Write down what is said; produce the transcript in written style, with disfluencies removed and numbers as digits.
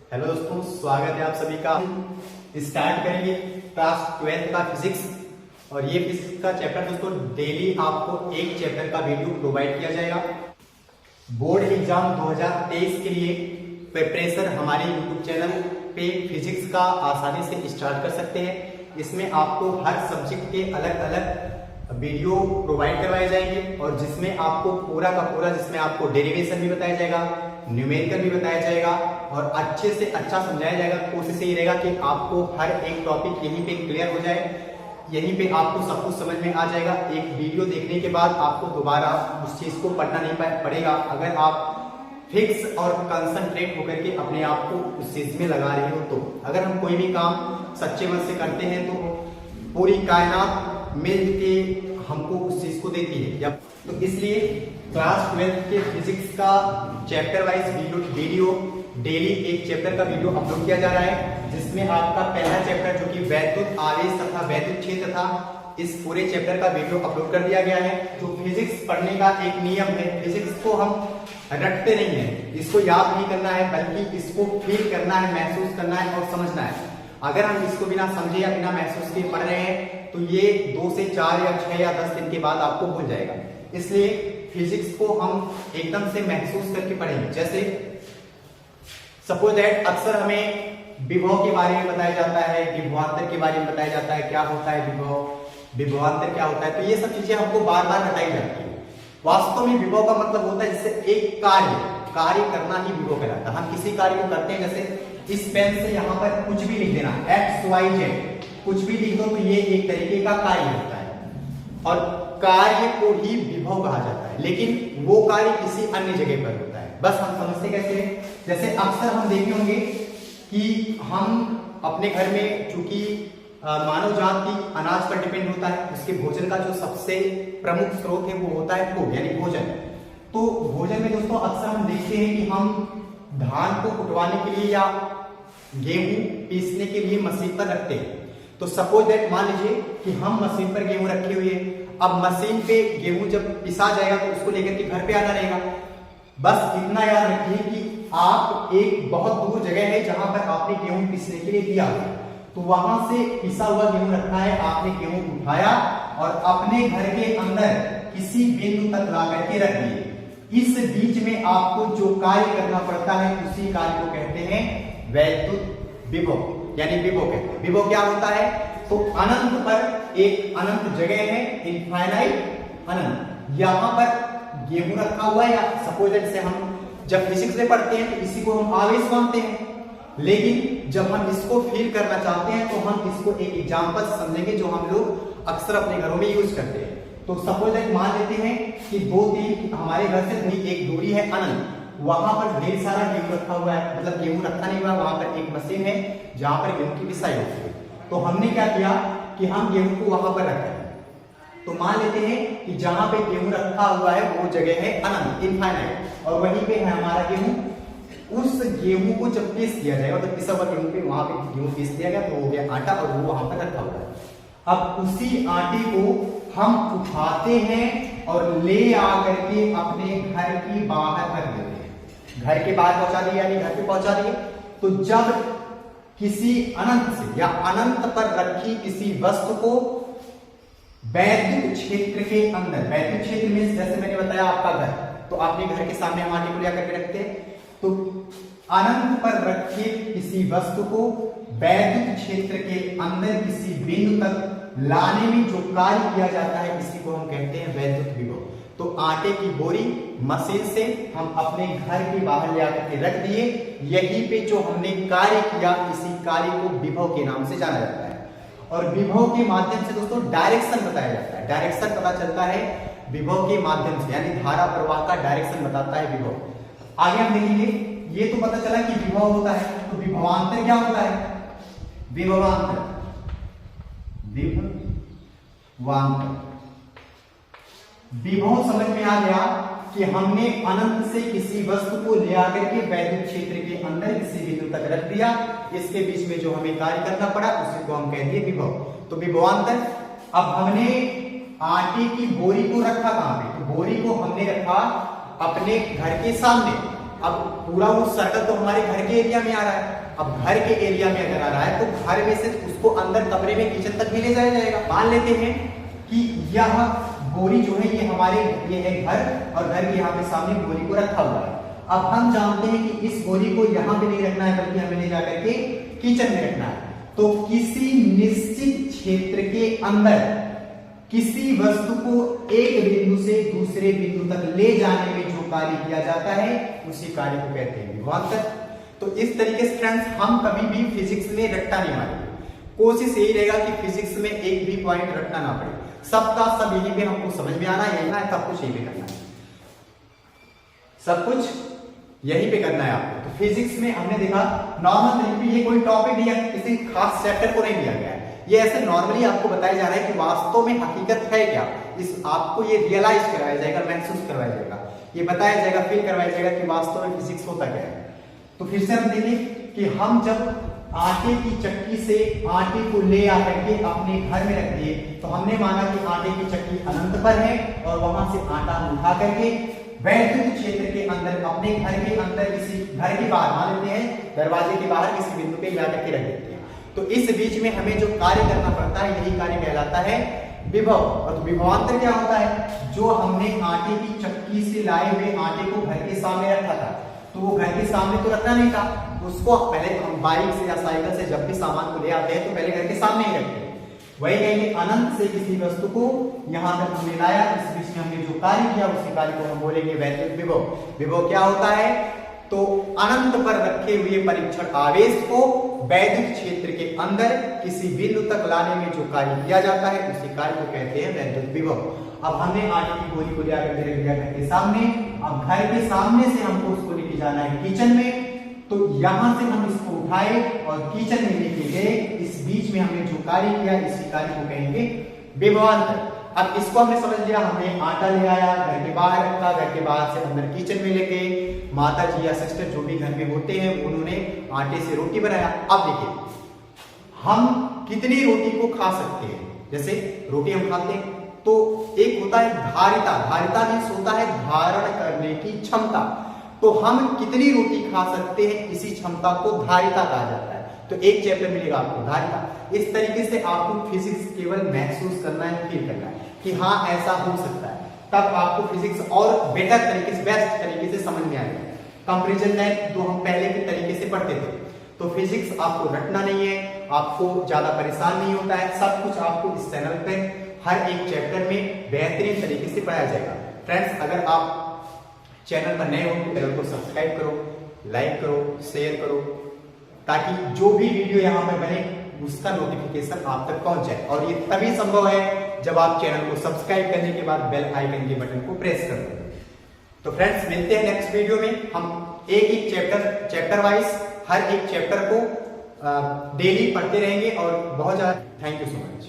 Hello दोस्तों, स्वागत है आप सभी का। स्टार्ट करेंगे क्लास 12th का फिजिक्स। और ये फिजिक्स का चैप्टर दोस्तों डेली आपको एक चैप्टर का वीडियो प्रोवाइड किया जाएगा। बोर्ड एग्जाम 2023 के लिए प्रिपरेशन हमारे यूट्यूब चैनल पे फिजिक्स का आसानी से स्टार्ट कर सकते हैं। इसमें आपको हर सब्जेक्ट के अलग अलग वीडियो प्रोवाइड करवाए जाएंगे और जिसमें आपको पूरा का पूरा, जिसमें आपको डेरिवेशन भी बताया जाएगा, न्यूमेरिकल भी बताया जाएगा और अच्छे से अच्छा समझाया जाएगा। कोशिश यही रहेगा कि आपको हर एक टॉपिक यहीं पे क्लियर हो जाए, यहीं पे आपको सब कुछ समझ में आ जाएगा। एक वीडियो देखने के बाद आपको दोबारा उस चीज को पढ़ना नहीं पड़ेगा, अगर आप फिक्स और कंसंट्रेट होकर के अपने आप को उस चीज में लगा रहे हो। तो अगर हम कोई भी काम सच्चे मन से करते हैं तो पूरी कायनात मिल के हमको उस चीज को देती है। तो इसलिए क्लास 12th के फिजिक्स का चैप्टर वाइज वीडियो डेली एक चैप्टर का वीडियो अपलोड किया जा रहा है, जिसमें आपका पहला चैप्टर जो कि वैद्युत आवेश तथा वैद्युत क्षेत्र था, इस पूरे चैप्टर का वीडियो अपलोड कर दिया गया है। जो फिजिक्स पढ़ने का एक नियम है, फिजिक्स को हम रटते नहीं है, इसको याद नहीं करना है, बल्कि इसको फील करना है, महसूस करना है और समझना है। अगर हम इसको बिना समझे या बिना महसूस किए पढ़ रहे हैं तो ये 2 से 4 या 6 या 10 दिन के बाद आपको भूल जाएगा। इसलिए फिजिक्स को हम एकदम से महसूस करके पढ़ेंगे। जैसे सपोज दैट अक्सर हमें विभव के बारे में बताया जाता है, विभवांतर के बारे में बताया जाता है, क्या होता है विभव, विभवांतर क्या होता है, तो ये सब चीजें हमको बार बार बताई जाती है। वास्तव में विभव का मतलब होता है जैसे एक कार्य करना ही विभव कहलाता है। हम किसी कार्य को करते हैं, जैसे इस पेन से यहाँ पर कुछ भी लिख देना, XYZ कुछ भी लिख दो, तो ये एक तरीके का कार्य होता है और कार्य को ही विभव कहा जाता है। लेकिन वो कार्य किसी अन्य जगह पर होता है। बस हम समझते कैसे हैं, जैसे अक्सर हम देखे होंगे कि हम अपने घर में, चूंकि मानव जाति अनाज पर डिपेंड होता है, उसके भोजन का जो सबसे प्रमुख स्रोत है वो होता है फूड यानी भोजन। तो भोजन में दोस्तों अक्सर हम देखते हैं कि हम धान को कुटवाने के लिए या गेहूं पीसने के लिए मशीन पर रखते हैं। तो सपोज दैट मान लीजिए कि हम मशीन पर गेहूं रखे हुए हैं। अब मशीन पे गेहूं जब पिसा जाएगा तो उसको लेकर के घर पे आना रहेगा। बस इतना याद रखिए कि आप एक बहुत दूर जगह है जहां पर आपने गेहूं पीसने के लिए दिया, तो वहां से पिसा हुआ गेहूं रखा है, आपने गेहूं उठाया और अपने घर के अंदर किसी बिंदु तक ला करके रख दिए। इस बीच में आपको जो कार्य करना पड़ता है उसी कार्य को कहते हैं वैद्युत विभव यानी विभव कहते हैं। विभव क्या होता है, तो अनंत पर एक अनंत जगह है, इनफाइनाइट अनंत, यहां पर गेहूं रखा हुआ है। या सपोज जैसे हम जब फिजिक्स में पढ़ते हैं तो इसी को हम आवेश मानते हैं, लेकिन जब हम इसको फील करना चाहते हैं तो हम इसको एक एग्जांपल समझेंगे जो हम लोग अक्सर अपने घरों में यूज करते हैं। तो सपोज मान लेते हैं कि 2-3 हमारे घर से एक दूरी है अनंत, वहां पर ढेर सारा गेहूं रखा हुआ है, मतलब गेहूं रखा नहीं हुआ, वहां पर एक मशीन है जहां पर गेहूं की पिसाई होती है। तो हमने क्या किया कि हम गेहूं को वहां पर रखा है। तो मान लेते हैं कि जहां पे गेहूं रखा हुआ है वो जगह है अनंत इनफाइनाइट, और वहीं पे है हमारा गेहूं। उस गेहूं को जब पीस दिया जाएगा, तो पिसा हुआ गेहूं पे वहां पे गेहूं पीस दिया गया तो हो गया आटा, और वो वहां पर रखा हुआ है। अब उसी आटे को हम उठाते हैं और ले आकर के अपने घर की बाहर रख देते हैं। घर के बाहर पहुंचा दिए यानी घर पे पहुंचा दिए। तो जब किसी अनंत से या अनंत पर रखी किसी वस्तु को वैद्युत क्षेत्र के अंदर, वैद्युत क्षेत्र में जैसे मैंने बताया आपका घर, तो आपने घर के सामने हम आटे को ले करके रखते हैं। तो अनंत पर रखे किसी वस्तु को वैद्युत क्षेत्र के अंदर किसी बिंदु तक लाने में जो कार्य किया जाता है इसी को हम कहते हैं वैद्युत विभव। तो आटे की बोरी मशीन से हम अपने घर के बाहर ले आकर के रख दिए, यहीं पे जो हमने कार्य किया इसी कार्य को विभव के नाम से जाना जाता है। और विभव के माध्यम से दोस्तों डायरेक्शन बताया जाता है, डायरेक्शन पता चलता है विभव के माध्यम से, यानी धारा प्रवाह का डायरेक्शन बताता है विभव। आगे हम देखेंगे, ये तो पता चला कि विभव होता है, तो विभवांतर क्या होता है, विभवांतर विभव समझ में आ गया कि हमने अनंत से किसी वस्तु को ले आकर के वैद्युत क्षेत्र के अंदर किसी बिंदु तक रख दिया, इसके बीच में जो हमें कार्य करना पड़ा उसी को हम कह दिए विभव। तो विभवांतर। अब हमने आटे की बोरी को रखा कहां पे, तो बोरी को हमने रखा अपने घर के सामने। अब पूरा वो सर्कल तो हमारे घर के एरिया में आ रहा है। अब घर के एरिया में अगर आ रहा है तो घर में से उसको अंदर कमरे में किचन तक भी ले जाया जाएगा। मान लेते हैं कि यह बोरी जो है ये है घर, और घर के यहाँ पे सामने बोरी को रखा हुआ है। अब हम जानते हैं कि इस बोरी को यहाँ पे नहीं रखना है, बल्कि हमें ले जाकर के किचन में रखना है। तो किसी निश्चित क्षेत्र के अंदर किसी वस्तु को एक बिंदु से दूसरे बिंदु तक ले जाने में जो कार्य किया जाता है उसी कार्य को कहते हैं विभवांतर। तो इस तरीके से फ्रेंड्स हम कभी भी फिजिक्स में रट्टा नहीं मारेंगे। कोशिश यही रहेगा कि फिजिक्स में एक भी पॉइंट रटना ना पड़े, सबका सब यही पे हमको समझ में आना है, ना सब कुछ यही पे करना है, सब कुछ यही पे करना है आपको। तो फिजिक्स में हमने देखा नॉर्मल तरीके, ये कोई टॉपिक या किसी खास चैप्टर को नहीं दिया गया है, ये ऐसे नॉर्मली आपको बताया जा रहा है कि वास्तव में हकीकत है क्या, इस आपको ये रियलाइज कराया जाएगा, महसूस करवाया जाएगा, ये बताया जाएगा, फील करवाया जाएगा कि वास्तव में फिजिक्स होता क्या है। तो फिर से हम देखें कि हम जब आटे की चक्की से आटे को ले आकर के अपने घर में रख दिए, तो हमने माना कि आटे की चक्की अनंत पर है और वहां से आटा उठा करके वैद्युत क्षेत्र के अंदर अपने घर के अंदर किसी घर के बाहर, मान लेते हैं दरवाजे के बाहर किसी बिंदु पे ला करके रख देते हैं। तो इस बीच में हमें जो कार्य करना पड़ता है यही कार्य कहलाता है विभव। और विभवांतर क्या होता है, जो हमने आटे की चक्की से लाए हुए आटे को घर के सामने रखा था, तो वो घर के सामने तो रखना नहीं था, उसको पहले हम बाइक से या साइकिल से जब भी सामान को ले आते हैं तो पहले घर के सामने ही रखते हैं। वही कहेंगे अनंत से किसी वस्तु को यहाँ तक हमने लाया, इस बीच में हमने जो कार्य किया उसी कार्य को हम बोलेंगे वैद्युत विभव। विभव क्या होता है, तो अनंत पर रखे हुए परीक्षण आवेश को वैद्युत क्षेत्र के अंदर किसी बिंदु तक लाने में जो कार्य किया जाता है उसी कार्य को कहते हैं वैद्युत विभव। अब हमने आटे की बोरी को लेकर के रख दिया घर के सामने, अब घर के सामने से हमको उसको लेके जाना है किचन में, तो यहां से हम इसको उठाए और किचन में लेके गए, इस बीच में हमने जो कार्य किया इसी कार्य को कहेंगे विभवांतर। अब इसको हमने समझ लिया, हमने आटा ले आया, घर के बाहर रखा, घर के बाहर से अंदर किचन में लेके माता जी या सिस्टर जो भी घर में होते हैं उन्होंने आटे से रोटी बनाया। अब देखिए हम कितनी रोटी को खा सकते हैं, जैसे रोटी हम खाते हैं तो एक होता है धारिता, धारिता मीन्स होता है धारण करने की क्षमता, तो हम कितनी रोटी खा सकते हैं इसी क्षमता को धारिता कहा जाता है। तो एक चैप्टर मिलेगा आपको धारिता। इस तरीके से आपको फिजिक्स केवल महसूस करना है, फील करना है कि हाँ ऐसा हो सकता है, तब आपको फिजिक्स और बेटर तरीके से, बेस्ट तरीके से समझ में आएगा। कंपैरिजन लाइन जो हम पहले के तरीके से पढ़ते थे, तो फिजिक्स आपको रटना नहीं है, आपको ज्यादा परेशान नहीं होता है, सब कुछ आपको इस चैनल पे हर एक चैप्टर में बेहतरीन तरीके से पढ़ाया जाएगा। फ्रेंड्स अगर आप चैनल पर नए हो तो चैनल को सब्सक्राइब करो, लाइक करो, शेयर करो, ताकि जो भी वीडियो यहाँ पर बने उसका नोटिफिकेशन आप तक पहुंच जाए। और ये तभी संभव है जब आप चैनल को सब्सक्राइब करने के बाद बेल आइकन के बटन को प्रेस कर दो। तो फ्रेंड्स मिलते हैं नेक्स्ट वीडियो में, हम एक चैप्टर वाइज हर एक चैप्टर को डेली पढ़ते रहेंगे और बहुत ज्यादा। Thank you so much.